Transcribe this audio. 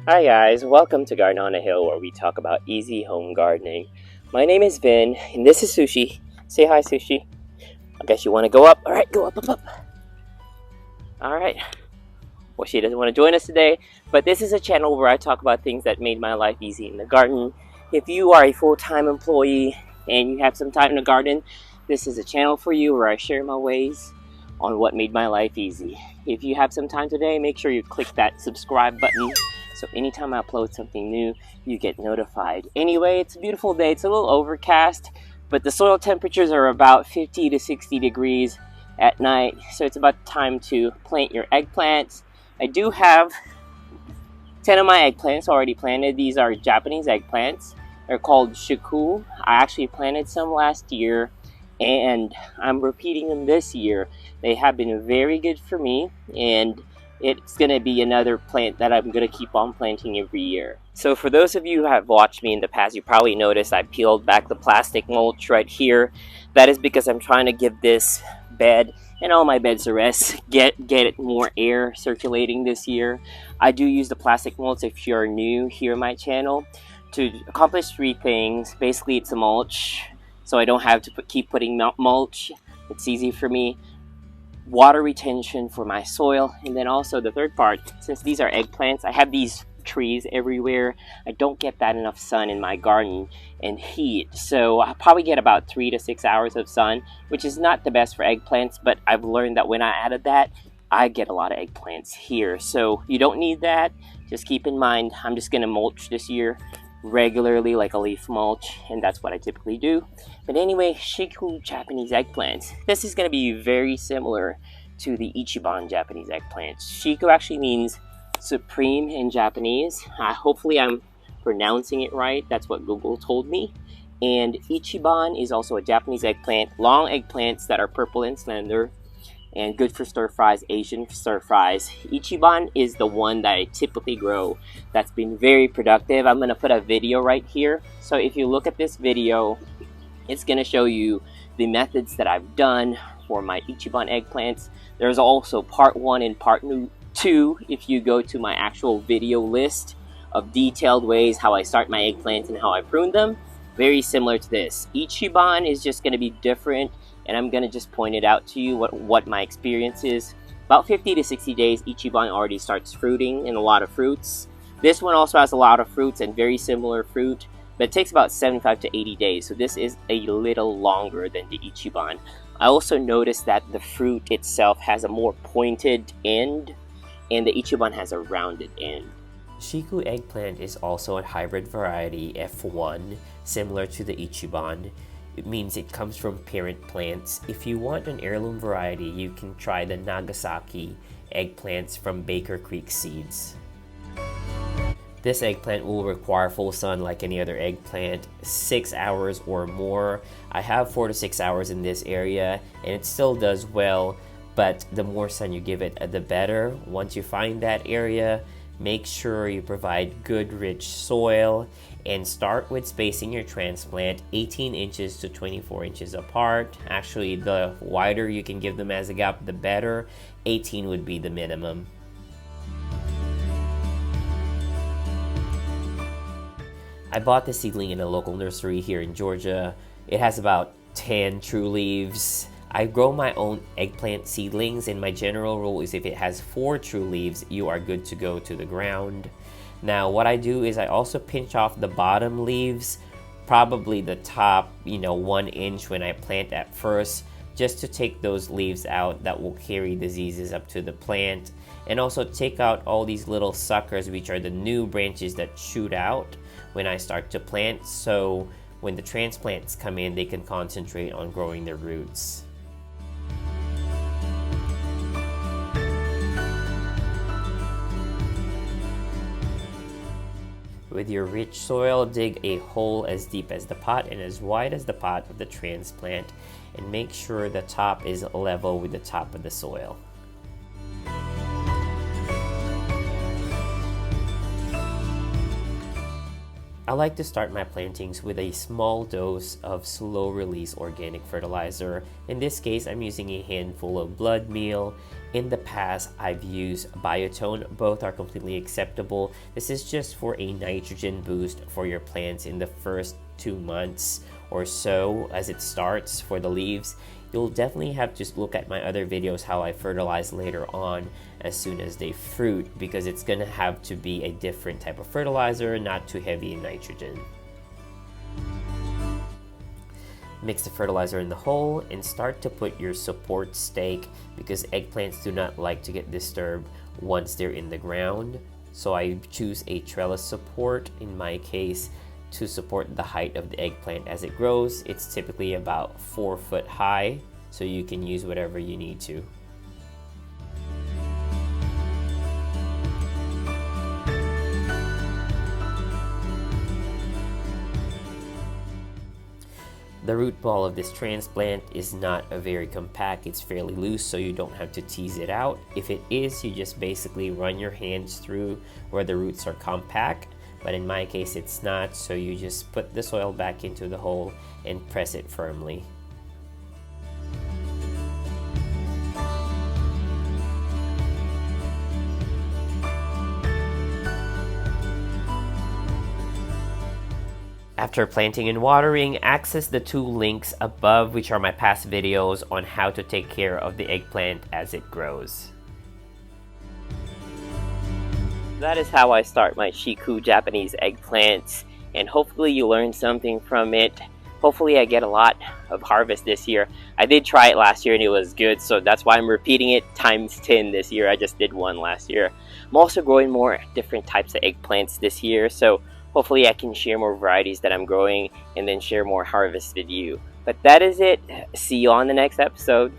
Hi guys, welcome to Garden on a Hill where we talk about easy home gardening. My name is Vin and this is Sushi. Say hi, Sushi. I guess you want to go up. Alright, go up, up, up. Alright. Well, she doesn't want to join us today, but this is a channel where I talk about things that made my life easy in the garden. If you are a full-time employee and you have some time in the garden, this is a channel for you where I share my ways on what made my life easy. If you have some time today, make sure you click that subscribe button so anytime I upload something new, you get notified. Anyway, it's a beautiful day. It's a little overcast, but the soil temperatures are about 50 to 60 degrees at night, so it's about time to plant your eggplants. I do have 10 of my eggplants already planted. These are Japanese eggplants. They're called Shikou. I actually planted some last year and I'm repeating them this year. They have been very good for me, and it's going to be another plant that I'm going to keep on planting every year. So for those of you who have watched me in the past, you probably noticed I peeled back the plastic mulch right here. That is because I'm trying to give this bed and all my beds a rest, get it more air circulating this year. I do use the plastic mulch if you're new here on my channel to accomplish three things. Basically, it's a mulch, so I don't have to keep putting mulch. It's easy for me. Water retention for my soil, and then also the third part, since these are eggplants, I have these trees everywhere. I don't get that enough sun in my garden and heat, so I probably get about 3 to 6 hours of sun, which is not the best for eggplants, but I've learned that when I added that, I get a lot of eggplants here. So you don't need that. Just keep in mind, I'm just going to mulch this year regularly, like a leaf mulch, and that's what I typically do. But anyway, Shikou Japanese eggplants. This is going to be very similar to the Ichiban Japanese eggplants. Shikou actually means supreme in Japanese. Hopefully I'm pronouncing it right. That's what Google told me. And Ichiban is also a Japanese eggplant. Long eggplants that are purple and slender and good for stir fries, Asian stir fries. Ichiban is the one that I typically grow that's been very productive. I'm going to put a video right here. So if you look at this video, it's going to show you the methods that I've done for my Ichiban eggplants. There's also part 1 and part 2 if you go to my actual video list of detailed ways how I start my eggplants and how I prune them. Very similar to this. Ichiban is just going to be different, and I'm going to just point it out to you what my experience is. About 50 to 60 days, Ichiban already starts fruiting in a lot of fruits. This one also has a lot of fruits and very similar fruit, but it takes about 75 to 80 days, so this is a little longer than the Ichiban. I also noticed that the fruit itself has a more pointed end, and the Ichiban has a rounded end. Shikou eggplant is also a hybrid variety, F1, similar to the Ichiban. It means it comes from parent plants. If you want an heirloom variety, you can try the Nagasaki eggplants from Baker Creek Seeds. This eggplant will require full sun like any other eggplant, 6 hours or more. I have 4 to 6 hours in this area, and it still does well, but the more sun you give it, the better. Once you find that area, make sure you provide good rich soil and start with spacing your transplant 18 inches to 24 inches apart. Actually, the wider you can give them as a gap, the better. 18 would be the minimum. I bought the seedling in a local nursery here in Georgia. It has about 10 true leaves. I grow my own eggplant seedlings, and my general rule is if it has 4 true leaves, you are good to go to the ground. Now what I do is I also pinch off the bottom leaves, probably the top 1 inch when I plant at first, just to take those leaves out that will carry diseases up to the plant, and also take out all these little suckers, which are the new branches that shoot out when I start to plant, so when the transplants come in, they can concentrate on growing their roots. With your rich soil, dig a hole as deep as the pot and as wide as the pot of the transplant, and make sure the top is level with the top of the soil. I like to start my plantings with a small dose of slow-release organic fertilizer. In this case, I'm using a handful of blood meal In the past, I've used biotone. Both are completely acceptable. This is just for a nitrogen boost for your plants in the first 2 months or so as it starts for the leaves. You'll definitely have to look at my other videos how I fertilize later on as soon as they fruit, because it's gonna have to be a different type of fertilizer, not too heavy in nitrogen. Mix the fertilizer in the hole and start to put your support stake, because eggplants do not like to get disturbed once they're in the ground. So I choose a trellis support in my case to support the height of the eggplant as it grows. It's typically about 4 foot high, so you can use whatever you need to. The root ball of this transplant is not very compact, it's fairly loose, so you don't have to tease it out. If it is, you just basically run your hands through where the roots are compact, but in my case it's not, so you just put the soil back into the hole and press it firmly. After planting and watering, access the 2 links above, which are my past videos on how to take care of the eggplant as it grows. That is how I start my Shikou Japanese eggplants, and hopefully you learned something from it. Hopefully I get a lot of harvest this year. I did try it last year and it was good, so that's why I'm repeating it times 10 this year. I just did one last year. I'm also growing more different types of eggplants this year, so hopefully I can share more varieties that I'm growing and then share more harvest with you. But that is it. See you on the next episode.